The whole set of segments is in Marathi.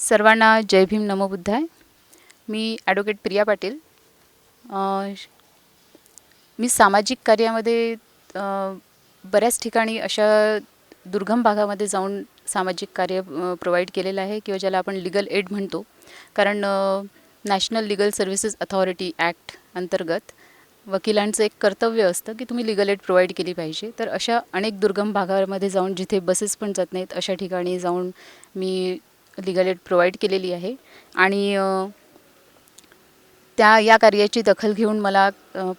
सर्वांना जय भीम नमो बुद्धाय. मी ॲडव्होकेट प्रिया पाटील. मी सामाजिक कार्यामध्ये बऱ्याच ठिकाणी अशा दुर्गम भागामध्ये जाऊन सामाजिक कार्य प्रोव्हाइड केलेलं आहे किंवा ज्याला आपण लीगल एड म्हणतो. कारण national legal services authority act अंतर्गत वकिलांचं एक कर्तव्य असतं की तुम्ही लीगल एड प्रोव्हाइड केली पाहिजे. तर अशा अनेक दुर्गम भागामध्ये जाऊन जिथे बसेस पण जात नाहीत अशा ठिकाणी जाऊन मी लीगल एड प्रोव्हाइड केलेली आहे. आणि या कार्याची दखल घेऊन मला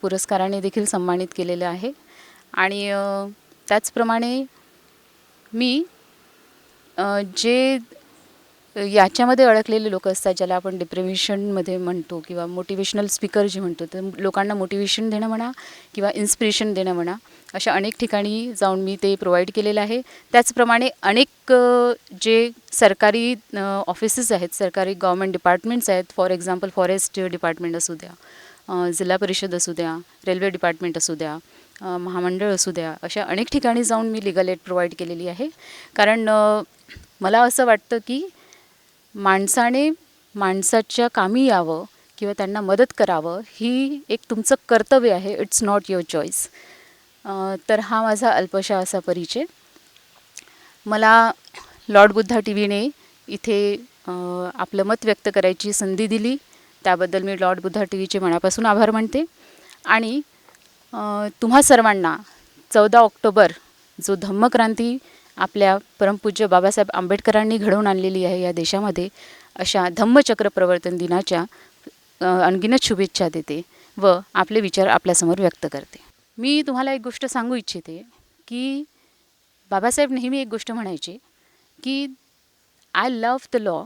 पुरस्काराने देखील सन्मानित केलेलं आहे. आणि त्याचप्रमाणे मी जे याच्यामध्ये अडकलेले लोक असतात ज्याला आपण डिप्रेशनमध्ये म्हणतो किंवा मोटिवेशनल स्पीकर जे म्हणतो, तर लोकांना मोटिवेशन देणं म्हणा किंवा इन्स्पिरेशन देणं म्हणा, अशा अनेक ठिकाणी जाऊन मी ते प्रोव्हाइड केलेलं आहे. त्याचप्रमाणे अनेक जे सरकारी ऑफिसेस आहेत, सरकारी गव्हर्मेंट डिपार्टमेंट्स आहेत, फॉर एक्झाम्पल फॉरेस्ट डिपार्टमेंट असू द्या, जिल्हा परिषद असू द्या, रेल्वे डिपार्टमेंट असू द्या, महामंडळ असू द्या, अशा अनेक ठिकाणी जाऊन मी लीगल एड प्रोव्हाइड केलेली आहे. कारण मला असं वाटतं की माणसाने माणसाच्या कामी यावं किंवा त्यांना मदत करावं ही एक तुमचं कर्तव्य आहे. It's not your choice. तर हा माझा अल्पशा असा परिचय. मला लॉर्ड बुद्धा टी व्हीने इथे आपलं मत व्यक्त करायची संधी दिली, त्याबद्दल मी लॉर्ड बुद्धा टी व्हीचे मनापासून आभार मानते. आणि तुम्हा सर्वांना 14 ऑक्टोबर जो धम्मक्रांती आपल्या परमपूज्य बाबासाहेब आंबेडकरांनी घडवून आणलेली आहे या देशामध्ये, अशा धम्मचक्र प्रवर्तन दिनाच्या अनगिनत शुभेच्छा देते व आपले विचार आपल्यासमोर व्यक्त करते. मी तुम्हाला एक गोष्ट सांगू इच्छिते की बाबासाहेब नेहमी एक गोष्ट म्हणायचे की I love the law,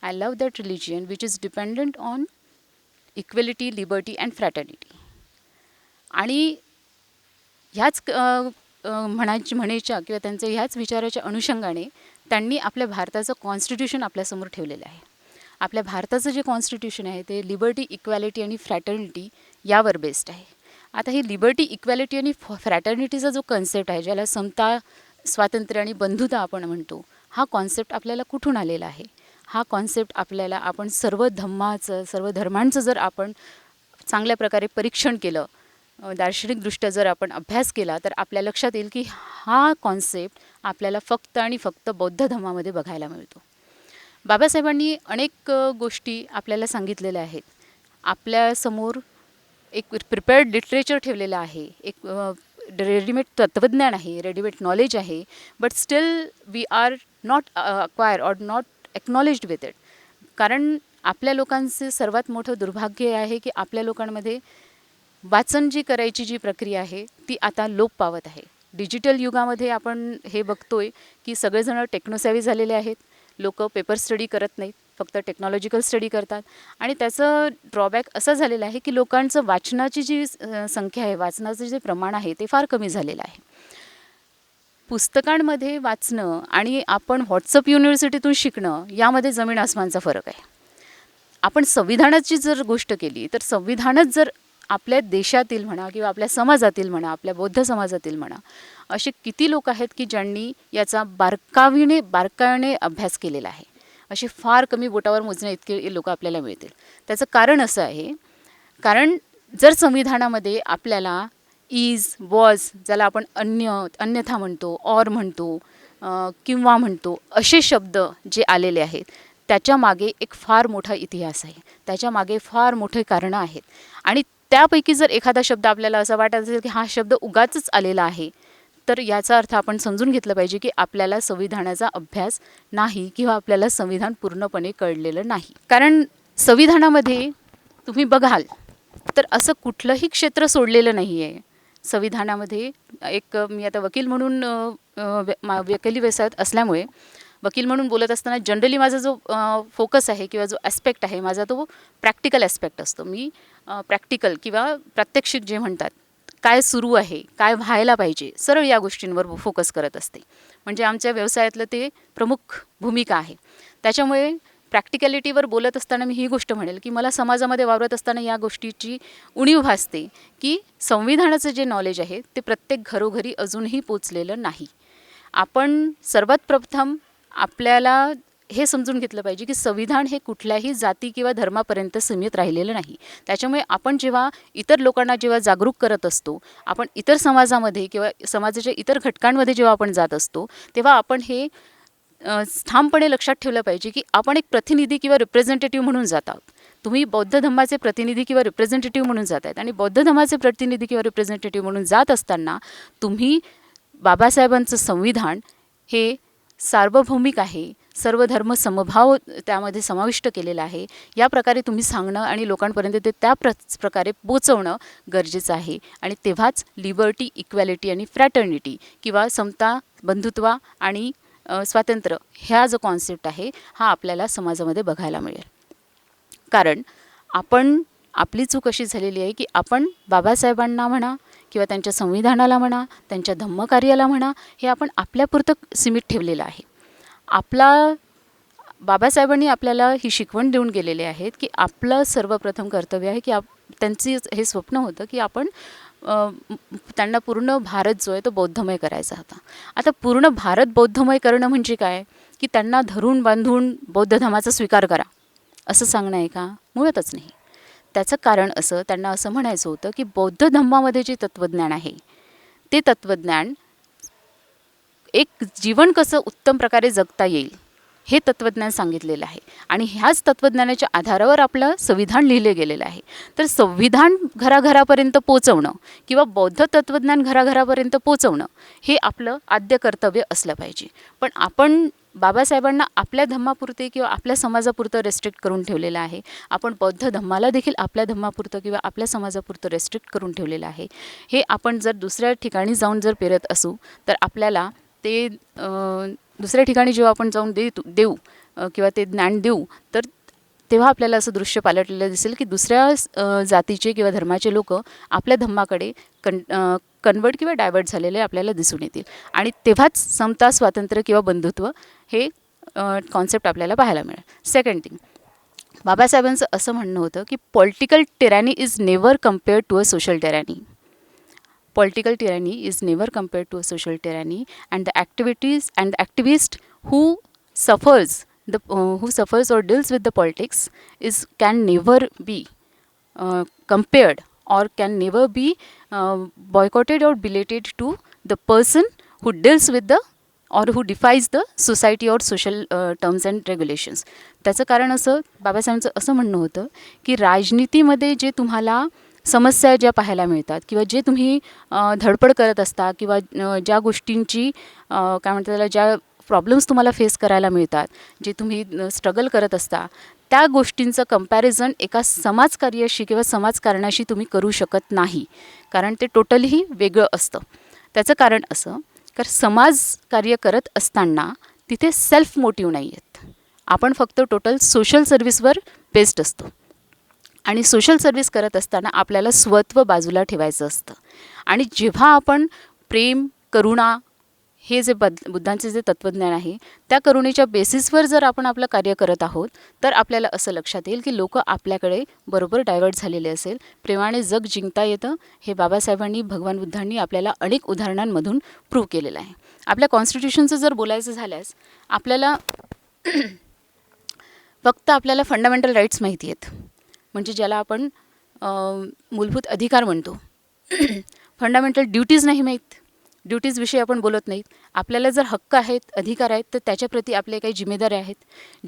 I love that religion which is dependent on equality, liberty and fraternity. आणि ह्याच म्हणायच्या किंवा त्यांच्या ह्याच विचाराच्या अनुषंगाने त्यांनी आपल्या भारताचं कॉन्स्टिट्यूशन आपल्यासमोर ठेवलेलं आहे. आपल्या भारताचं जे कॉन्स्टिट्यूशन आहे ते लिबर्टी, इक्वॅलिटी आणि फ्रॅटर्निटी यावर बेस्ड आहे. आता ही लिबर्टी, इक्वॅलिटी आणि फ्रॅटर्निटीचा जो कन्सेप्ट आहे, ज्याला समता, स्वातंत्र्य आणि बंधुता आपण म्हणतो, हा कॉन्सेप्ट आपल्याला कुठून आलेला आहे? हा कॉन्सेप्ट आपल्याला आपण सर्व धर्मांचं जर आपण चांगल्या प्रकारे परीक्षण केलं, दार्शनिकदृष्ट्या जर आपण अभ्यास केला, तर आपल्या लक्षात येईल की हा कॉन्सेप्ट आपल्याला फक्त आणि फक्त बौद्ध धर्मामध्ये बघायला मिळतो. बाबासाहेबांनी अनेक गोष्टी आपल्याला सांगितलेल्या आहेत. आपल्यासमोर एक प्रिपेअर्ड लिटरेचर ठेवलेलं आहे, एक रेडीमेड तत्त्वज्ञान आहे, रेडीमेड नॉलेज आहे, but still we are not acquire or not acknowledged with it. कारण आपल्या लोकांचे सर्वात मोठं दुर्भाग्य आहे की आपल्या लोकांमध्ये वाचन जी करायची जी प्रक्रिया आहे ती आता लोप पावत आहे. डिजिटल युगामध्ये आपण हे बघतोय की सगळेजण टेक्नोसॅव्ही झालेले आहेत. लोक पेपर स्टडी करत नाहीत, फक्त टेक्नॉलॉजिकल स्टडी करतात. आणि त्याचं ड्रॉबॅक असं झालेलं आहे की लोकांचं वाचनाची जी संख्या आहे, वाचनाचं जे प्रमाण आहे ते फार कमी झालेलं आहे. पुस्तकांमध्ये वाचणं आणि आपण व्हॉट्सअप युनिव्हर्सिटीतून शिकणं यामध्ये जमीन आसमानचा फरक आहे. आपण संविधानाची जर गोष्ट केली तर संविधानच जर आपल्या देशातील म्हणा किंवा आपल्या समाजातील म्हणा, आपल्या बौद्ध समाजातील म्हणा, असे किती लोक आहेत की ज्यांनी याचा बारकाईने अभ्यास केलेला आहे? असे फार कमी बोटावर मोजण्या इतके लोक आपल्याला मिळतील. त्याचं कारण असं आहे, कारण जर संविधानामध्ये आपल्याला इज, वॉज, ज्याला आपण अन्यथा म्हणतो, ऑर म्हणतो किंवा म्हणतो, असे शब्द जे आलेले आहेत त्याच्यामागे एक फार मोठा इतिहास आहे, त्याच्यामागे फार मोठे कारणं आहेत. आणि त्यापैकी जर एखादा शब्द आपल्याला असं वाटत असेल की हा शब्द उगाचच आलेला आहे, तर याचा अर्थ आपण समजून घेतलं पाहिजे की आपल्याला संविधानाचा अभ्यास नाही किंवा आपल्याला संविधान पूर्णपणे कळलेलं नाही. कारण संविधानामध्ये तुम्ही बघाल तर असं कुठलंही क्षेत्र सोडलेलं नाही आहे. संविधानामध्ये एक मी आता वकील म्हणून वकिली व्यवसायात असल्यामुळे वकील म्हणून बोलत असताना जनरली माझा जो फोकस आहे किंवा जो ॲस्पेक्ट आहे माझा तो प्रॅक्टिकल ॲस्पेक्ट असतो. मी प्रॅक्टिकल किंवा प्रात्यक्षिक जे म्हणतात, काय सुरू आहे, काय व्हायला पाहिजे, सरळ या गोष्टींवर फोकस करत असते. म्हणजे आमच्या व्यवसायातलं ते प्रमुख भूमिका आहे. त्याच्यामुळे प्रॅक्टिकॅलिटीवर बोलत असताना मी ही गोष्ट म्हणेल की मला समाजामध्ये वावरत असताना या गोष्टीची उणीव भासते की संविधानाचं जे नॉलेज आहे ते प्रत्येक घरोघरी अजूनही पोचलेलं नाही. आपण सर्वात प्रथम आपल्याला हे समजून घेतलं पाहिजे की संविधान हे कुठल्याही जाती किंवा धर्मापर्यंत सीमित राहिलेलं नाही. त्याच्यामुळे आपण जेव्हा इतर लोकांना जेव्हा जागरूक करत असतो, आपण इतर समाजामध्ये किंवा समाजाच्या इतर घटकांमध्ये जेव्हा आपण जात असतो, तेव्हा आपण हे ठामपणे लक्षात ठेवलं पाहिजे की आपण एक प्रतिनिधी किंवा रिप्रेझेंटेटिव्ह म्हणून जात आहोत. तुम्ही बौद्ध धम्माचे प्रतिनिधी किंवा रिप्रेझेंटेटिव्ह म्हणून जात आहेत आणि बौद्ध धम्माचे प्रतिनिधी किंवा रिप्रेझेंटेटिव्ह म्हणून जात असताना तुम्ही बाबासाहेबांचं संविधान हे सार्वभौमिक आहे, सर्व धर्म समभाव त्यामध्ये समाविष्ट केलेला आहे, या प्रकारे तुम्ही सांगणं आणि लोकांपर्यंत ते त्या प्रकारे पोचवणं गरजेचं आहे. आणि तेव्हाच लिबर्टी, इक्वॅलिटी आणि फ्रॅटर्निटी किंवा समता, बंधुत्व आणि स्वातंत्र्य ह्या जो कॉन्सेप्ट आहे हा आपल्याला समाजामध्ये बघायला मिळेल. कारण आपली चूक अशी झालेली आहे की आपण बाबासाहेबांना म्हणा किंवा त्यांच्या संविधानाला म्हणा, त्यांच्या धम्मकार्याला म्हणा, हे आपण आपल्यापुरतं सीमित ठेवलेलं आहे. बाबासाहेबांनी आपल्याला ही शिकवण देऊन गेलेले आहेत की आपलं सर्वप्रथम कर्तव्य आहे की त्यांची हे स्वप्न होतं की आपण त्यांना पूर्ण भारत जो आहे तो बौद्धमय करायचा होता. आता पूर्ण भारत बौद्धमय करणं म्हणजे काय की त्यांना धरून बांधून बौद्ध धर्माचा स्वीकार करा असं सांगणं आहे का? मुळातच नाही. त्याचं कारण असं, त्यांना असं म्हणायचं होतं की बौद्ध धम्मामध्ये जे तत्त्वज्ञान आहे ते तत्त्वज्ञान एक जीवन कसं उत्तम प्रकारे जगता येईल हे तत्त्वज्ञान सांगितलेलं आहे आणि ह्याच तत्त्वज्ञानाच्या आधारावर आपलं संविधान लिहिले गेलेलं आहे. तर संविधान घराघरापर्यंत पोचवणं किंवा बौद्ध तत्त्वज्ञान घराघरापर्यंत पोचवणं हे आपलं आद्य कर्तव्य असलं पाहिजे. पण आपण बाबासाहेबांना आपल्या धम्मापुरते किंवा आपल्या समाजापुरतं रेस्ट्रिक्ट करून ठेवलेलं आहे. आपण बौद्ध धम्माला देखील आपल्या धम्मापुरतं किंवा आपल्या समाजापुरतं रेस्ट्रिक्ट करून ठेवलेलं आहे. हे आपण जर दुसऱ्या ठिकाणी जाऊन जर पेरत असू तर आपल्याला ते दुसऱ्या ठिकाणी जेव्हा आपण जाऊन देऊ किंवा ते ज्ञान देऊ तर तेव्हा आपल्याला असं दृश्य पालटलेलं दिसेल की दुसऱ्या जातीचे किंवा धर्माचे लोक आपल्या धम्माकडे कन्वर्ट किंवा डायवर्ट झालेले आपल्याला दिसून येतील आणि तेव्हाच समता, स्वातंत्र्य किंवा बंधुत्व हे कॉन्सेप्ट आपल्याला पाहायला मिळेल. सेकंड थिंग, बाबासाहेबांचं असं म्हणणं होतं की political tyranny is never compared to a social tyranny. Political tyranny is never compared to a social tyranny, and the activist who suffers or deals with the politics can never be compared or can never be boycotted or belated to the person who deals with the or who defies the society or social terms and regulations. त्याचं कारण असं, बाबासाहेबांचं असं म्हणणं होतं की राजनीतीमध्ये जे तुम्हाला समस्या ज्या पाहायला मिळतात किंवा जे तुम्ही धडपड करत असता किंवा ज्या गोष्टींची काय म्हणतात त्याला, ज्या प्रॉब्लेम्स तुम्हाला फेस करायला मिळतात, जे तुम्ही स्ट्रगल करत असता, त्या गोष्टींचं कंपॅरिझन एका समाजकार्याशी किंवा समाजकारणाशी तुम्ही करू शकत नाही. कारण ते टोटली वेगळं असतं. त्याचं कारण असं की समाजकार्य करत असताना तिथे सेल्फ मोटिव्ह नाही आहेत. आपण फक्त टोटल सोशल सर्व्हिसवर बेस्ड असतो आणि सोशल सर्व्हिस करत असताना आपल्याला स्वत्व बाजूला ठेवायचं असतं. आणि जेव्हा आपण प्रेम, करुणा हे जे बुद्धांचे जे तत्त्वज्ञान आहे त्या करुणेच्या बेसिसवर जर आपण आपलं कार्य करत आहोत तर आपल्याला असं लक्षात येईल की लोक आपल्याकडे बरोबर डायवर्ट झालेले असेल. प्रेमाने जग जिंकता येतं हे बाबासाहेबांनी, भगवान बुद्धांनी आपल्याला अनेक उदाहरणांमधून प्रूव्ह केलेलं आहे. आपल्या कॉन्स्टिट्यूशनचं जर बोलायचं झाल्यास आपल्याला फक्त आपल्याला फंडामेंटल राईट्स माहिती आहेत, म्हणजे ज्याला आपण मूलभूत अधिकार म्हणतो. फंडामेंटल ड्युटीज नाही माहीत. ड्युटीजविषयी आपण बोलत नाहीत. आपल्याला जर हक्क आहेत, अधिकार आहेत तर त्याच्याप्रती आपले काही जिम्मेदाऱ्या आहेत.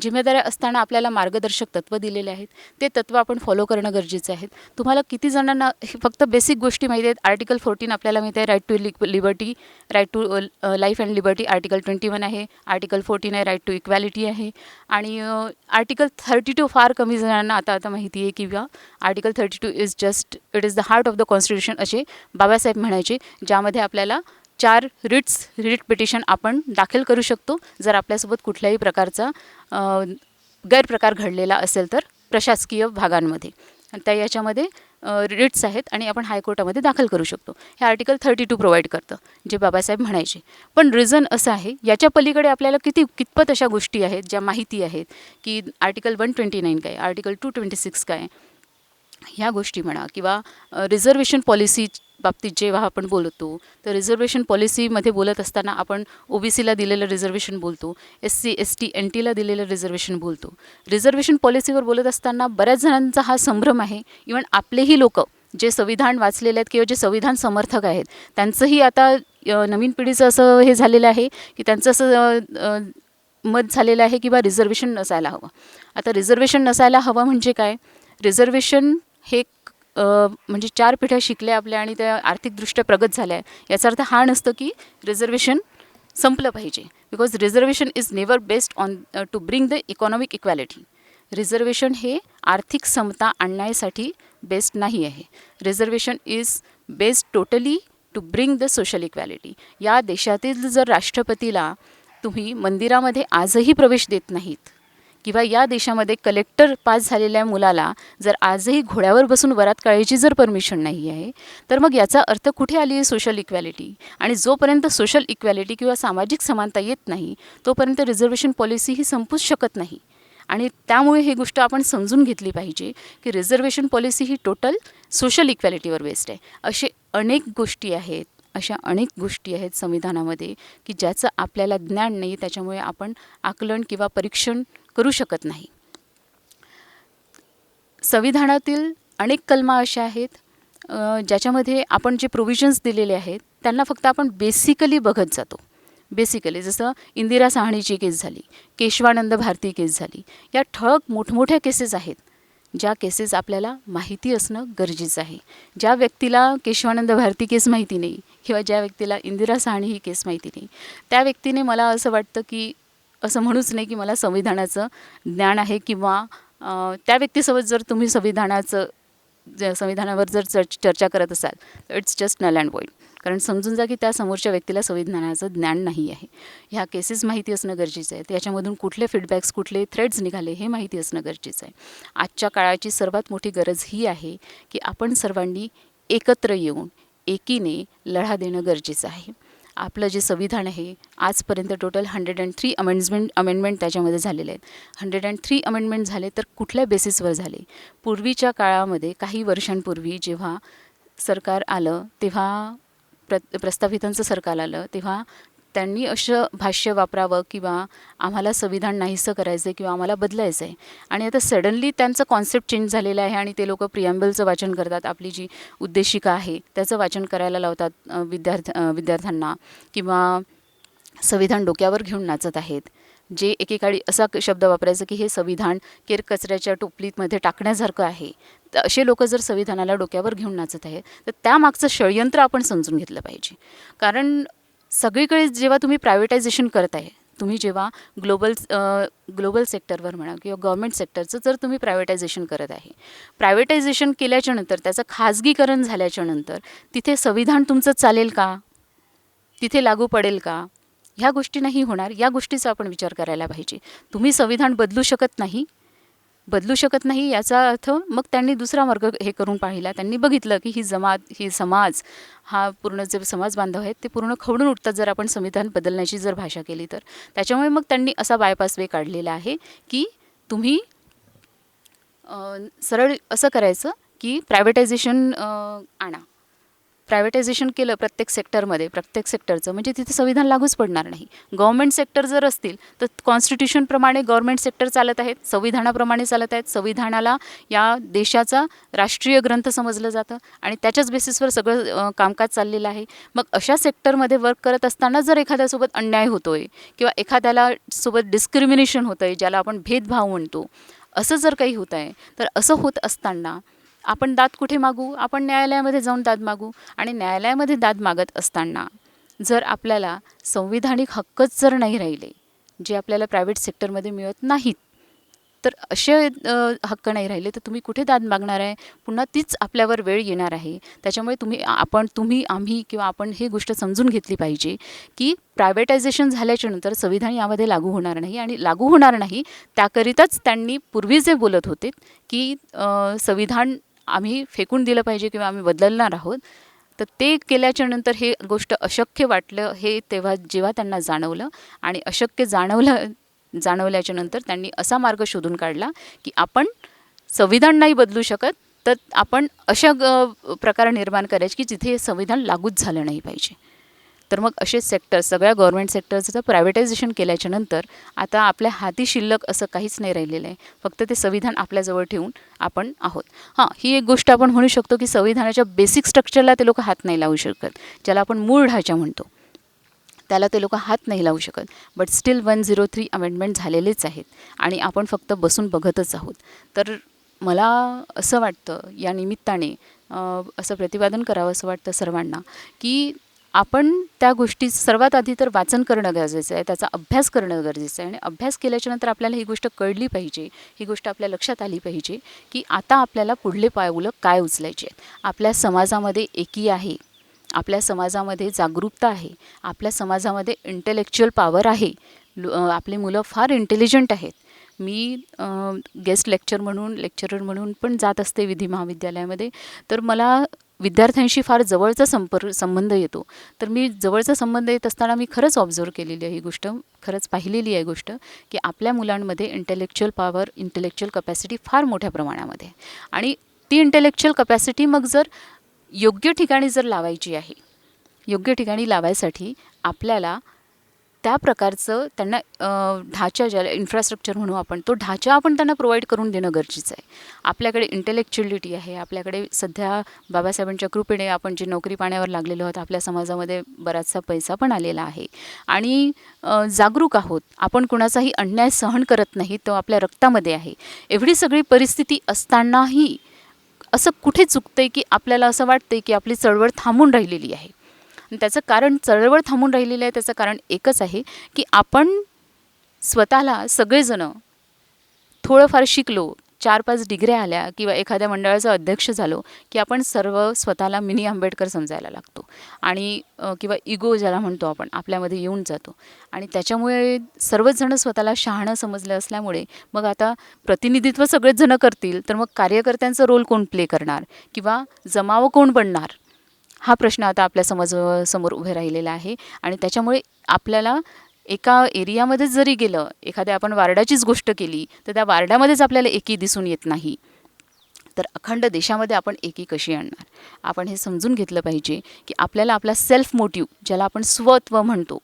जिम्मेदाऱ्या असताना आपल्याला मार्गदर्शक तत्त्व दिलेले आहेत. ते तत्त्व आपण फॉलो करणं गरजेचं आहे. तुम्हाला किती जणांना फक्त बेसिक गोष्टी माहिती आहेत? आर्टिकल 14 आपल्याला माहिती आहे, right to liberty, right to life and liberty. Article 21 आहे, आर्टिकल 14 आहे, राईट टू इक्वॅलिटी आहे. आणि आर्टिकल 32 फार कमी जणांना आता माहिती आहे किंवा article 32 it is the heart of the constitution असे बाबासाहेब म्हणायचे, ज्यामध्ये आपल्याला 4 रिट पिटिशन आपण दाखल करू शकतो जर आपल्यासोबत कुठल्याही प्रकारचा गैरप्रकार घडलेला असेल तर प्रशासकीय भागांमध्ये. त्या याच्यामध्ये रिट्स आहेत आणि आपण हायकोर्टामध्ये दाखल करू शकतो. हे आर्टिकल 32 प्रोव्हाइड करतं, जे बाबासाहेब म्हणायचे. पण रिझन असं आहे, याच्या पलीकडे आपल्याला कितपत अशा गोष्टी आहेत ज्या माहिती आहेत की आर्टिकल 129 काय, आर्टिकल 226 काय, ह्या गोष्टी म्हणा किंवा रिझर्वेशन पॉलिसी बाबतीत जेव्हा आपण बोलतो तर रिझर्वेशन पॉलिसीमध्ये बोलत असताना आपण OBCला दिलेलं रिझर्वेशन बोलतो, SC ST NTला दिलेलं रिझर्वेशन बोलतो. रिझर्वेशन पॉलिसीवर बोलत असताना बऱ्याच जणांचा हा संभ्रम आहे. इवन आपलेही लोक जे संविधान वाचलेले आहेत किंवा जे संविधान समर्थक आहेत त्यांचंही आता नवीन पिढीचं असं हे झालेलं आहे की त्यांचं असं मत झालेलं आहे की बा रिझर्वेशन नसायला हवं. आता रिझर्वेशन नसायला हवं म्हणजे काय? रिझर्वेशन हे म्हणजे 4 पिढ्या शिकल्या आपल्या आणि त्या आर्थिकदृष्ट्या प्रगत झाल्या आहे याचा अर्थ हा नसतं की रिझर्वेशन संपलं पाहिजे. Because reservation is never based on to bring the economic equality. Reservation हे आर्थिक समता आणण्यासाठी बेस्ड नाही आहे. Reservation is based totally to bring the social equality. या देशातील जर राष्ट्रपतीला तुम्ही मंदिरामध्ये आजही प्रवेश देत नाहीत किंवा या देशामध्ये कलेक्टर पास झालेल्या मुलाला जर आजही घोड्यावर बसून वरात काढायची जर परमिशन नाही आहे तर मग याचा अर्थ कुठे आली आहे सोशल इक्वॅलिटी? आणि जोपर्यंत सोशल इक्वॅलिटी किंवा सामाजिक समानता येत नाही तोपर्यंत रिझर्वेशन पॉलिसी ही संपूच शकत नाही. आणि त्यामुळे ही गोष्ट आपण समजून घेतली पाहिजे की रिझर्वेशन पॉलिसी ही टोटल सोशल इक्वॅलिटीवर बेस्ड आहे. अशा अनेक गोष्टी आहेत संविधानामध्ये की ज्याचं आपल्याला ज्ञान नाही, त्याच्यामुळे आपण आकलन किंवा परीक्षण करू शकत नाही. संविधानातील अनेक कलमा अशा आहेत ज्याच्यामध्ये आपण जे प्रोव्हिजन्स दिलेले आहेत त्यांना फक्त आपण बेसिकली बघत जातो. बेसिकली जसं इंदिरा साहनीची केस झाली, केशवानंद भारती केस झाली, या ठळक मोठमोठ्या केसेस आहेत ज्या केसेस आपल्याला माहिती असणं गरजेचं आहे. ज्या व्यक्तीला केशवानंद भारती केस माहिती नाही किंवा ज्या व्यक्तीला इंदिरा साहनी ही केस माहिती नाही त्या व्यक्तीने मला असं वाटतं की असं म्हणूच नाही की मला संविधानाचं ज्ञान आहे किंवा त्या व्यक्तीसोबत जर तुम्ही संविधानावर जर चर्चा करत असाल तर it's just null and void. कारण समजून जा की त्या समोरच्या व्यक्तीला संविधानाचं ज्ञान नाही आहे. ह्या केसेस माहिती असणं गरजेचं आहे. त्याच्यामधून कुठले फीडबॅक्स कुठले थ्रेड्स निघाले हे माहिती असणं गरजेचं आहे. आजच्या काळाची सर्वात मोठी गरज ही आहे की आपण सर्वांनी एकत्र येऊन एकीने लढा देणं गरजेचं आहे. आपलं जे संविधान आहे आजपर्यंत टोटल 103 अमेंडमेंट त्याच्यामध्ये झालेले आहेत. 103 अमेंडमेंट झाले तर कुठल्या बेसिसवर झाले? पूर्वीच्या काळामध्ये काही वर्षांपूर्वी जेव्हा सरकार आलं तेव्हा प्रस्थापितांचं सरकार आलं तेव्हा त्यांनी असं भाष्य वापरावं किंवा आम्हाला संविधान नाहीसं करायचं आहे किंवा आम्हाला बदलायचं आहे. आणि आता सडनली त्यांचं कॉन्सेप्ट चेंज झालेलं आहे आणि ते लोक प्रिॲम्बलचं वाचन करतात. आपली जी उद्देशिका आहे त्याचं वाचन करायला लावतात विद्यार्थ्यांना किंवा संविधान डोक्यावर घेऊन नाचत आहेत. जे एकेकाळी असा शब्द वापरायचं की हे संविधान केरकचऱ्याच्या टोपलीमध्ये टाकण्यासारखं आहे. तर असे लोक जर संविधानाला डोक्यावर घेऊन नाचत आहेत तर त्यामागचं षडयंत्र आपण समजून घेतलं पाहिजे. कारण सगळीकडे जेव्हा तुम्ही प्रायव्हेटायझेशन करत आहे, तुम्ही जेव्हा ग्लोबल सेक्टरवर म्हणा किंवा गव्हर्मेंट सेक्टरचं जर तुम्ही प्रायव्हेटायझेशन करत आहे, प्रायव्हेटायझेशन केल्याच्यानंतर त्याचं खाजगीकरण झाल्याच्यानंतर तिथे संविधान तुमचं चालेल का? तिथे लागू पडेल का? ह्या गोष्टी नाही होणार. या गोष्टीचा आपण विचार करायला पाहिजे. तुम्ही संविधान बदलू शकत नाही याचा अर्थ मग त्यांनी दुसरा मार्ग हे करून पाहिला. त्यांनी बघितलं की ही समाज हा पूर्ण जे समाज बांधव आहेत ते पूर्ण खवळून उठतात जर आपण संविधान बदलण्याची जर भाषा केली तर. त्याच्यामुळे मग त्यांनी असा बायपास वे काढलेला आहे की तुम्ही सरळ असं करायचं की प्रायव्हेटायझेशन आणा. प्रायव्हेटायझेशन केलं प्रत्येक सेक्टरचं म्हणजे तिथे संविधान लागूच पडणार नाही. गव्हर्मेंट सेक्टर जर असतील तर कॉन्स्टिट्यूशनप्रमाणे गव्हर्मेंट सेक्टर चालत आहेत, संविधानाप्रमाणे चालत आहेत. संविधानाला या देशाचा राष्ट्रीय ग्रंथ समजलं जातं आणि त्याच्याच बेसिसवर सगळं कामकाज चाललेलं आहे. मग अशा सेक्टरमध्ये वर्क करत असताना जर एखाद्यासोबत अन्याय होतो आहे किंवा एखाद्याला सोबत डिस्क्रिमिनेशन होतं आहे, ज्याला आपण भेदभाव म्हणतो, असं जर काही होतं आहे तर असं होत असताना आपण दाद कुठे मागू? आपण न्यायालयामध्ये जाऊन दाद मागू. आणि न्यायालयामध्ये दाद मागत असताना जर आपल्याला संविधानिक हक्कच जर नाही राहिले जे आपल्याला प्रायव्हेट सेक्टरमध्ये मिळत नाहीत तर असे हक्क नाही राहिले तर तुम्ही कुठे दाद मागणार आहे? पुन्हा तीच आपल्यावर वेळ येणार आहे. त्याच्यामुळे आम्ही किंवा आपण ही गोष्ट समजून घेतली पाहिजे की प्रायव्हेटायझेशन झाल्याच्यानंतर संविधान यामध्ये लागू होणार नाही. आणि लागू होणार नाही त्याकरिताच त्यांनी पूर्वी जे बोलत होते की संविधान आम्ही फेकून दिलं पाहिजे किंवा आम्ही बदलणार आहोत, तर ते केल्याच्यानंतर हे गोष्ट अशक्य वाटलं हे जेव्हा त्यांना जाणवलं आणि अशक्य जाणवल्याच्यानंतर त्यांनी असा मार्ग शोधून काढला की आपण संविधान नाही बदलू शकत तर आपण अशा प्रकार निर्माण करायचे की जिथे हे संविधान लागूच झालं नाही पाहिजे. तर मग असे सेक्टर सगळ्या गव्हर्नमेंट सेक्टरचं प्रायव्हेटायझेशन केल्याच्यानंतर आता आपल्या हाती शिल्लक असं काहीच नाही राहिलेलं आहे. फक्त ते संविधान आपल्याजवळ ठेवून आपण आहोत. हां, ही एक गोष्ट आपण म्हणू शकतो की संविधानाच्या बेसिक स्ट्रक्चरला ते लोक हात नाही लावू शकत, ज्याला आपण मूळ ढाचा म्हणतो, त्याला ते लोक हात नाही लावू शकत. बट स्टील 103 अमेंडमेंट झालेलेच आहेत आणि आपण फक्त बसून बघतच आहोत. तर मला असं वाटतं या निमित्ताने असं प्रतिपादन करावं असं वाटतं सर्वांना की आपण त्या गोष्टी सर्वात आधी तर वाचन करणं गरजेचं आहे, त्याचा अभ्यास करणं गरजेचं आहे. आणि अभ्यास केल्याच्यानंतर आपल्याला ही गोष्ट कळली पाहिजे, ही गोष्ट आपल्या लक्षात आली पाहिजे की आता आपल्याला पुढले पाऊलं काय उचलायचे आहेत. आपल्या समाजामध्ये एकी आहे, आपल्या समाजामध्ये जागरूकता आहे, आपल्या समाजामध्ये इंटेलेक्च्युअल पॉवर आहे, आपली मुलं फार इंटेलिजंट आहेत. मी गेस्ट लेक्चरर म्हणून पण जात असते विधी महाविद्यालयामध्ये. तर मला विद्यार्थ्यांशी फार जवळचा संबंध येतो. तर मी जवळचा संबंध येत असताना मी खरंच ऑब्झर्व केलेली आहे ही गोष्ट, खरंच पाहिलेली आहे गोष्ट की आपल्या मुलांमध्ये इंटेलेक्च्युअल पॉवर, इंटेलेक्च्युअल कपॅसिटी फार मोठ्या प्रमाणामध्ये. आणि ती इंटेलेक्च्युअल कपॅसिटी मग जर योग्य ठिकाणी जर लावायची आहे, योग्य ठिकाणी लावायसाठी आपल्याला त्या प्रकारचं त्यांना ढाचा, ज्याला इन्फ्रास्ट्रक्चर म्हणू आपण, तो ढाचा आपण त्यांना प्रोव्हाइड करून देणं गरजेचं आहे. आपल्याकडे इंटेलेक्च्युअलिटी आहे, आपल्याकडे सध्या बाबासाहेबांच्या कृपेने आपण जे नोकरी पाण्यावर लागलेलो आहोत, आपल्या समाजामध्ये बराचसा पैसा पण आलेला आहे आणि जागरूक आहोत, आपण कुणाचाही अन्याय सहन करत नाही, तो आपल्या रक्तामध्ये आहे. एवढी सगळी परिस्थिती असतानाही असं कुठे चुकतं आहे की आपल्याला असं वाटतं आहे की आपली चळवळ थांबून राहिलेली आहे. आणि त्याचं कारण, चळवळ थांबून राहिलेलं आहे त्याचं कारण एकच आहे की आपण स्वतःला सगळेजणं थोडंफार शिकलो, 4-5 डिग्र्या आल्या किंवा एखाद्या मंडळाचा अध्यक्ष झालो की आपण सर्व स्वतःला मिनी आंबेडकर समजायला लागतो आणि किंवा इगो ज्याला म्हणतो आपण आपल्यामध्ये येऊन जातो. आणि त्याच्यामुळे सर्वच जण स्वतःला शहाणं समजलं असल्यामुळे मग आता प्रतिनिधित्व सगळेच जण करतील, तर मग कार्यकर्त्यांचा रोल कोण प्ले करणार किंवा जमाव कोण बनणार, हा प्रश्न आता आपल्या समोर उभे राहिलेला आहे. आणि त्याच्यामुळे आपल्याला एका एरियामध्येच जरी गेलं, एखाद्या आपण वार्डाचीच गोष्ट केली, तर त्या वार्डामध्येच आपल्याला एकी दिसून येत नाही, तर अखंड देशामध्ये आपण एकी कशी आणणार. आपण हे समजून घेतलं पाहिजे की आपल्याला आपला सेल्फ मोटिव्ह, ज्याला आपण स्वत्व म्हणतो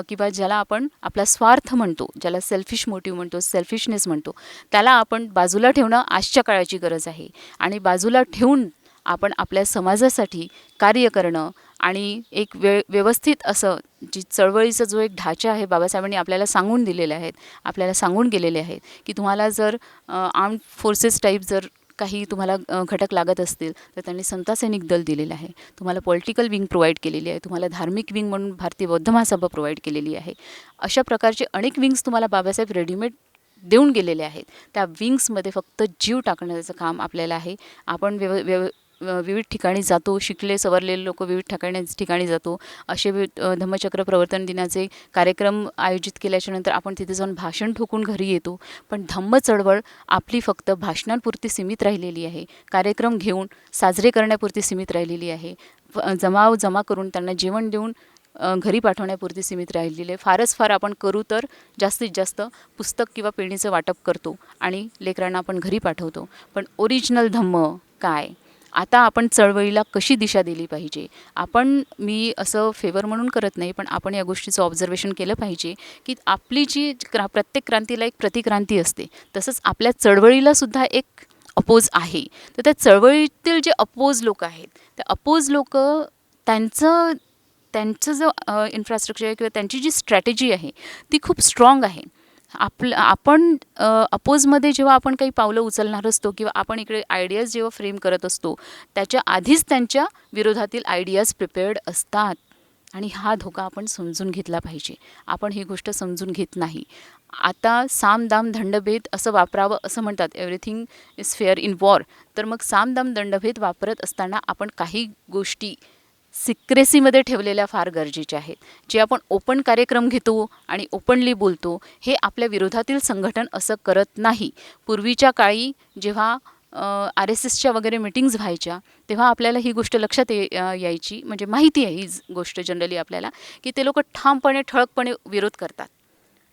किंवा ज्याला आपण आपला स्वार्थ म्हणतो, ज्याला सेल्फिश मोटिव्ह म्हणतो, सेल्फिशनेस म्हणतो, त्याला आपण बाजूला ठेवणं आजच्या काळाची गरज आहे. आणि बाजूला ठेवून आपण आपल्या समाजासाठी कार्य करणं आणि एक व्यवस्थित असं जी चळवळीचा जो एक ढाचा आहे, बाबासाहेबांनी आपल्याला सांगून दिलेले आहेत, आपल्याला सांगून गेलेले आहेत की तुम्हाला जर आर्म्ड फोर्सेस टाईप जर काही तुम्हाला घटक लागत असतील तर त्यांनी समता सैनिक दल दिलेलं आहे, तुम्हाला पॉलिटिकल विंग प्रोव्हाइड केलेली आहे, तुम्हाला धार्मिक विंग म्हणून भारतीय बौद्ध महासभा प्रोव्हाइड केलेली आहे. अशा प्रकारचे अनेक विंग्स तुम्हाला बाबासाहेब रेडीमेड देऊन गेलेले आहेत. त्या विंग्समध्ये फक्त जीव टाकण्याचं काम आपल्याला आहे. आपण विविध ठिकाणी जातो, शिकले सवरलेले लोक विविध ठिकाणी जातो. असे धम्मचक्र प्रवर्तन दिनाचे कार्यक्रम आयोजित केल्याच्यानंतर आपण तिथे जाऊन भाषण ठोकून घरी येतो. पण धम्म चळवळ आपली फक्त भाषणांपुरती सीमित राहिलेली आहे, कार्यक्रम घेऊन साजरे करण्यापुरती सीमित राहिलेली आहे, जमा करून त्यांना जेवण देऊन घरी पाठवण्यापुरती सीमित राहिलेली आहे. फारच फार आपण करू तर जास्तीत जास्त पुस्तक किंवा पेढीचं वाटप करतो आणि लेकरांना आपण घरी पाठवतो. पण ओरिजिनल धम्म काय, आता आपण चळवळीला कशी दिशा दिली पाहिजे. मी असं फेवर म्हणून करत नाही, पण आपण या गोष्टीचं ऑब्झर्वेशन केलं पाहिजे की आपली जी प्रत्येक क्रांतीला एक प्रतिक्रांती असते, तसंच आपल्या चळवळीलासुद्धा एक अपोज आहे. तर त्या चळवळीतील जे अपोज लोक आहेत, ते अपोज लोक त्यांचं जो इन्फ्रास्ट्रक्चर आहे किंवा त्यांची जी स्ट्रॅटेजी आहे ती खूप स्ट्रॉंग आहे. आपण अपोजमध्ये जेव्हा आपण काही पावलं उचलणार असतो किंवा आपण इकडे आयडियाज जेव्हा फ्रेम करत असतो, त्याच्या आधीच त्यांच्या विरोधातील आयडियाज प्रिपेअर्ड असतात. आणि हा धोका आपण समजून घेतला पाहिजे. आपण ही गोष्ट समजून घेत नाही. आता साम दाम दंडभेद असं वापरावं असं म्हणतात, everything is fair in war. तर मग साम दाम दंडभेद वापरत असताना आपण काही गोष्टी सिक्रेसीमध्ये ठेवलेल्या फार गरजेच्या आहेत. जे आपण ओपन कार्यक्रम घेतो आणि ओपनली बोलतो, हे आपल्या विरोधातील संघटन असं करत नाही. पूर्वीच्या काळी जेव्हा RSSच्या वगैरे मीटिंग्स व्हायच्या, तेव्हा आपल्याला ही गोष्ट लक्षात यायची, म्हणजे माहिती आहे ही गोष्ट जनरली आपल्याला, की ते लोक ठामपणे ठळकपणे विरोध करतात.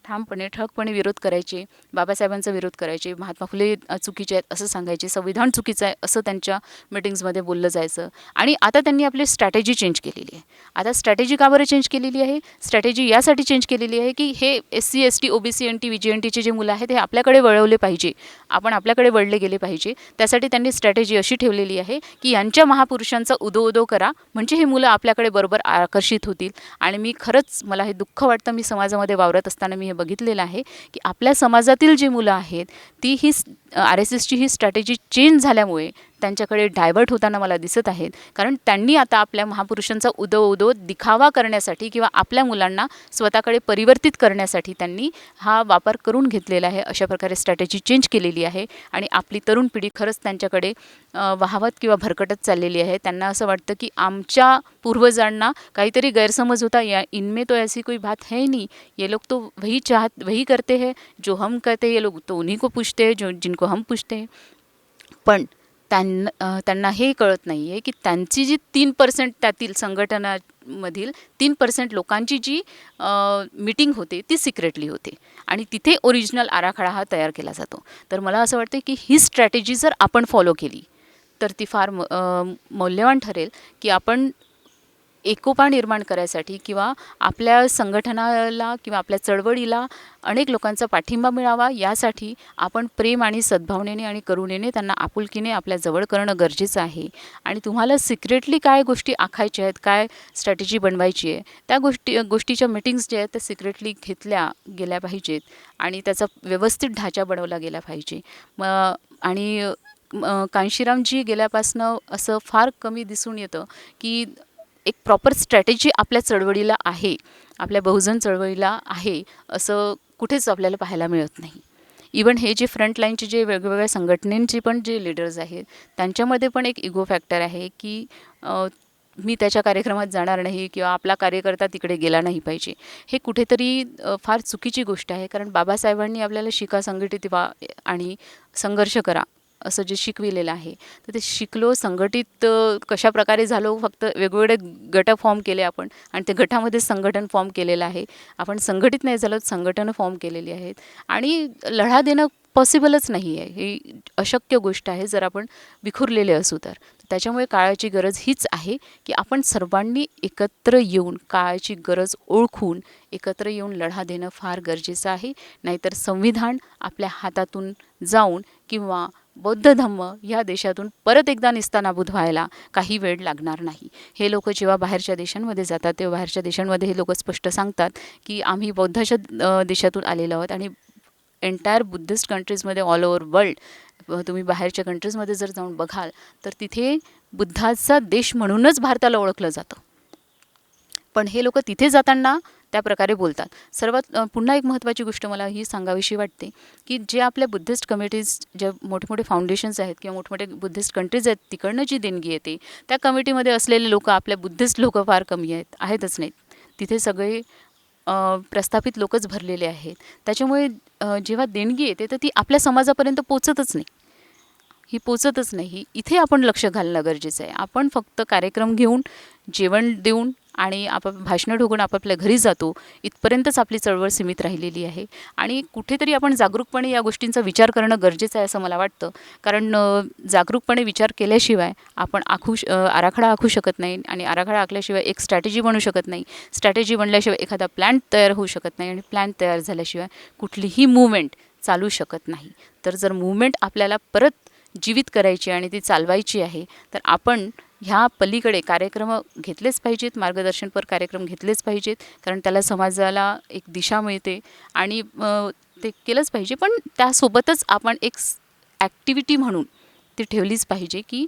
ठामपणे ठळकपणे विरोध करायचे, बाबासाहेबांचा विरोध करायचे, महात्मा फुले चुकीचे आहेत असं सांगायचे, संविधान चुकीचं आहे असं त्यांच्या मीटिंग्समध्ये बोललं जायचं. आणि आता त्यांनी आपली स्ट्रॅटेजी चेंज केलेली आहे. आता स्ट्रॅटेजी का बरं चेंज केलेली आहे? स्ट्रॅटेजी यासाठी चेंज केलेली आहे की हे SC ST OBC NT VGNTचे जे मुलं आहेत हे आपल्याकडे वळवले पाहिजे, आपण आपल्याकडे वळले गेले पाहिजे. त्यासाठी त्यांनी स्ट्रॅटेजी अशी ठेवलेली आहे की यांच्या महापुरुषांचा उदो उदो करा, म्हणजे हे मुलं आपल्याकडे बरोबर आकर्षित होतील. आणि मी खरंच, मला हे दुःख वाटतं, मी समाजामध्ये वावरत असताना मी हे बघितलेलं आहे की आपल्या समाजातील जी मुलं आहेत ती ही RSSची ही स्ट्रॅटेजी चेंज झाल्यामुळे त्यांच्याकडे डायव्हर्ट होताना मला दिसत आहेत. कारण त्यांनी आता आपल्या महापुरुषांचा उदो उदो दिखावा करण्यासाठी किंवा आपल्या मुलांना स्वतःकडे परिवर्तित करण्यासाठी त्यांनी हा वापर करून घेतलेला आहे. अशा प्रकारे स्ट्रॅटेजी चेंज केलेली आहे आणि आपली तरुण पिढी खरंच त्यांच्याकडे वाहवत किंवा भरकटत चाललेली आहे. त्यांना असं वाटतं की आमच्या पूर्वजांना काहीतरी गैरसमज होता, या इनमें तो ऐसी कोई बात है नहीं, ये लोग तो वही करते हैं जो हम करते हैं, ये लोग तो उन्हीं को पूछते हैं जो जिनको हम पूछते हैं. पण त्यांना हे कळत नाही आहे की त्यांची जी 3% त्यातील संघटनामधील 3% लोकांची जी मीटिंग होते ती सिक्रेटली होते आणि तिथे ओरिजिनल आराखडा हा तयार केला जातो. तर मला असं वाटतं की ही स्ट्रॅटेजी जर आपण फॉलो केली तर ती फार मौल्यवान ठरेल. की आपण एकोपा निर्माण करायसाठी किंवा आपल्या संघटनाला किंवा आपल्या चळवळीला अनेक लोकांचा पाठिंबा मिळावा, यासाठी आपण प्रेम आणि सद्भावनेने आणि करुणेने त्यांना आपुलकीने आपल्या जवळ करणं गरजेचं आहे. आणि तुम्हाला सिक्रेटली काय गोष्टी आखायच्या आहेत, काय स्ट्रॅटेजी बनवायची आहे, त्या गोष्टीच्या मीटिंग्स जे आहेत त्या सिक्रेटली घेतल्या गेल्या पाहिजेत आणि त्याचा व्यवस्थित ढाचा बनवला गेला पाहिजे. आणि कांशीरामजी गेल्यापासनं असं फार कमी दिसून येतं की एक प्रॉपर स्ट्रॅटेजी आपल्या चळवळीला आहे, आपल्या बहुजन चळवळीला आहे, असं कुठेच आपल्याला पाहायला मिळत नाही. इवन हे जे फ्रंटलाईनचे जे वेगवेगळ्या संघटनेचे पण जे लीडर्स आहेत त्यांच्यामध्ये पण एक इगो फॅक्टर आहे की मी त्याच्या कार्यक्रमात जाणार नाही किंवा आपला कार्यकर्ता तिकडे गेला नाही पाहिजे. हे कुठेतरी फार चुकीची गोष्ट आहे. कारण बाबासाहेबांनी आपल्याला शिका, संघटित व्हा आणि संघर्ष करा असं जे शिकविलेलं आहे, तर ते शिकलो, संघटित कशा प्रकारे झालो, फक्त वेगवेगळे गट फॉर्म केले आपण आणि ते गटामध्ये संघटन फॉर्म केलेलं आहे. आपण संघटित नाही झालो, संघटनं फॉर्म केलेली आहेत आणि लढा देणं पॉसिबलच नाही आहे. ही अशक्य गोष्ट आहे जर आपण विखुरलेले असू तर. त्याच्यामुळे काळाची गरज हीच आहे की आपण सर्वांनी एकत्र येऊन काळाची गरज ओळखून एकत्र येऊन लढा देणं फार गरजेचं आहे. नाहीतर संविधान आपल्या हातातून जाऊन किंवा बौद्ध धम्म ह्या देशातून परत एकदा निस्तानाबूत व्हायला काही वेळ लागणार नाही. हे लोक जेव्हा बाहेरच्या देशांमध्ये जातात तेव्हा बाहेरच्या देशांमध्ये हे लोक स्पष्ट सांगतात की आम्ही बौद्धाच्या देशातून आलेलो आहोत. आणि एंटायर बुद्धिस्ट कंट्रीजमध्ये ऑल ओव्हर वर्ल्ड तुम्ही बाहेरच्या कंट्रीजमध्ये जर जाऊन बघाल तर तिथे बुद्धाचा देश म्हणूनच भारताला ओळखलं जातं. पण हे लोक तिथे जाताना त्या प्रकारे बोलतात. सर्वात पुन्हा एक महत्त्वाची गोष्ट मला ही सांगावीशी वाटते की जे आपल्या बुद्धिस्ट कमिटीज, जे मोठमोठे फाउंडेशन्स आहेत किंवा मोठमोठे बुद्धिस्ट कंट्रीज आहेत, तिकडनं जी देणगी येते त्या कमिटीमध्ये असलेले लोक आपल्या बुद्धिस्ट लोक फार कमी आहेतच नाहीत. तिथे सगळे प्रस्थापित लोकच भरलेले आहेत. त्याच्यामुळे जेव्हा देणगी येते तर ती आपल्या समाजापर्यंत पोचतच नाही. इथे आपण लक्ष घालणं गरजेचं आहे. आपण फक्त कार्यक्रम घेऊन, जेवण देऊन आणि भाषणं ठोकून आपापल्या घरी जातो, इथपर्यंतच आपली चळवळ सीमित राहिलेली आहे. आणि कुठेतरी आपण जागरूकपणे या गोष्टींचा विचार करणं गरजेचं आहे असं मला वाटतं. कारण जागरूकपणे विचार केल्याशिवाय आपण आराखडा आखू शकत नाही आणि आराखडा आखल्याशिवाय एक स्ट्रॅटेजी बनू शकत नाही. स्ट्रॅटेजी बनल्याशिवाय एखादा प्लॅन तयार होऊ शकत नाही आणि प्लॅन तयार झाल्याशिवाय कुठलीही मूवमेंट चालू शकत नाही. तर जर मूवमेंट आपल्याला परत जीवित करायची आणि ती चालवायची आहे तर आपण ह्या पलीकडे कार्यक्रम घेतलेच पाहिजेत, मार्गदर्शनपर कार्यक्रम घेतलेच पाहिजेत. कारण त्याला समाजाला एक दिशा मिळते आणि ते केलंच पाहिजे. पण त्यासोबतच आपण एक ॲक्टिव्हिटी म्हणून ती ठेवलीच पाहिजे की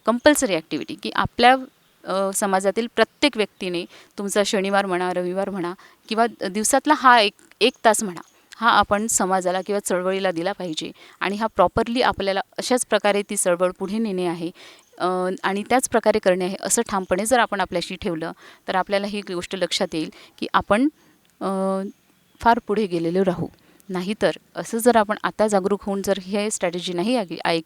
कंपल्सरी ॲक्टिव्हिटी की आपल्या समाजातील प्रत्येक व्यक्तीने तुमचा शनिवार म्हणा, रविवार म्हणा किंवा दिवसातला हा एक तास म्हणा, हा आपण समाजाला किंवा चळवळीला दिला पाहिजे. आणि हा प्रॉपरली आपल्याला अशाच प्रकारे ती चळवळ पुढे नेणे आहे आणि त्याच प्रकारे करणे आहे असं ठामपणे जर आपण आपल्याशी ठेवलं तर आपल्याला ही गोष्ट लक्षात येईल की आपण फार पुढे गेलेलो राहू. नाहीतर असं जर आपण आता जागरूक होऊन जर हे स्ट्रॅटेजी नाही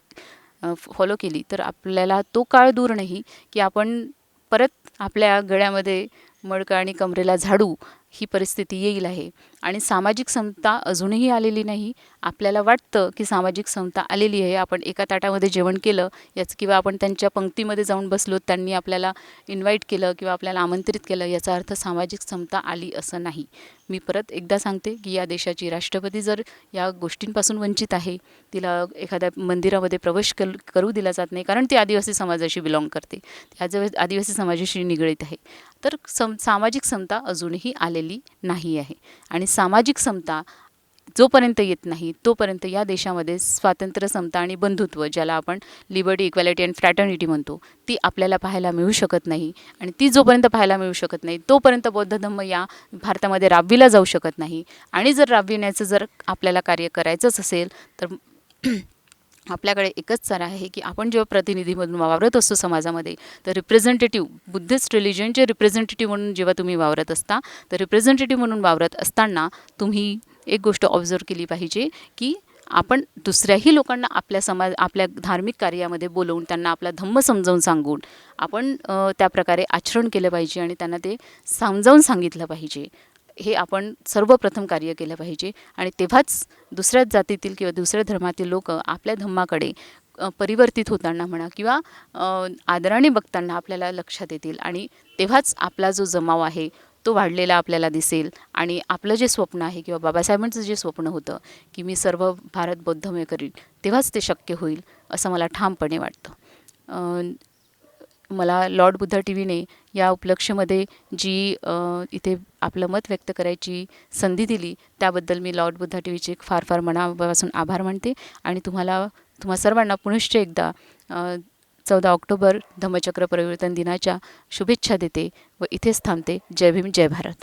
फॉलो केली तर आपल्याला तो काळ दूर नाही की आपण परत आपल्या गळ्यामध्ये मडकं आणि कमरेला झाडू ही परिस्थिती येईल आहे. आणि सामाजिक समता अजूनही आलेली नाही. आपल्याला वाटतं की सामाजिक समता आलेली आहे, आपण एका ताटामध्ये जेवण केलं याचं, किंवा आपण त्यांच्या पंक्तीमध्ये जाऊन बसलो, त्यांनी आपल्याला इन्व्हाइट केलं किंवा आपल्याला आमंत्रित केलं, याचा अर्थ सामाजिक समता आली असं नाही. मी परत एकदा सांगते की या देशाची राष्ट्रपती जर या गोष्टींपासून वंचित आहे, तिला एखाद्या मंदिरामध्ये प्रवेश करू दिला जात नाही कारण ती आदिवासी समाजाशी बिलॉंग करते, ती आदिवासी समाजाशी निगडीत आहे, तर सामाजिक समता अजूनही आलेली नाही आहे. आणि सामाजिक समता जोपर्यंत येत नाही तोपर्यंत या देशामध्ये स्वातंत्र्य, समता आणि बंधुत्व, ज्याला आपण लिबर्टी, इक्वॅलिटी अँड फ्रॅटर्निटी म्हणतो, ती आपल्याला पाहायला मिळू शकत नाही. आणि ती जोपर्यंत पाहायला मिळू शकत नाही तोपर्यंत बौद्ध धम्म या भारतामध्ये राबविला जाऊ शकत नाही. आणि जर राबविण्याचं जर आपल्याला कार्य करायचंच असेल तर आपल्याकडे एकच चारा आहे की आपण जेव्हा प्रतिनिधी म्हणून वावरत असतो समाजामध्ये, तर रिप्रेझेंटेटिव्ह, बुद्धिस्ट रिलिजनचे रिप्रेझेंटेटिव्ह म्हणून जेव्हा तुम्ही वावरत असता, तर रिप्रेझेंटेटिव्ह म्हणून वावरत असताना तुम्ही एक गोष्ट ऑब्झर्व केली पाहिजे की आपण दुसऱ्याही लोकांना आपल्या धार्मिक कार्यामध्ये बोलवून त्यांना आपला धम्म समजावून सांगून आपण त्या प्रकारे आचरण केलं पाहिजे आणि त्यांना ते समजावून सांगितलं पाहिजे. हे आपण सर्वप्रथम कार्य केलं पाहिजे. आणि तेव्हाच दुसऱ्या जातीतील किंवा दुसऱ्या धर्मातील लोक आपल्या धम्माकडे परिवर्तित होताना म्हणा किंवा आदराने बघताना आपल्याला लक्षात येतील. आणि तेव्हाच आपला जो जमाव आहे तो वाढलेला आपल्याला दिसेल. आणि आपलं जे स्वप्न आहे किंवा बाबासाहेबांचं जे स्वप्न होतं की मी सर्व भारत बौद्धमय करीन, तेव्हाच ते शक्य होईल असं मला ठामपणे वाटतं. मला लॉर्ड बुद्धा टी व्हीने या उपलक्ष्यामध्ये जी इथे आपलं मत व्यक्त करायची संधी दिली त्याबद्दल मी लॉर्ड बुद्धा टी व्हीचे फार फार मनापासून आभार मानते. आणि तुम्हा सर्वांना पुनश्च एकदा 14 ऑक्टोबर धम्मचक्र परिवर्तन दिनाच्या शुभेच्छा देते व इथेच थांबते. जय भीम, जय भारत.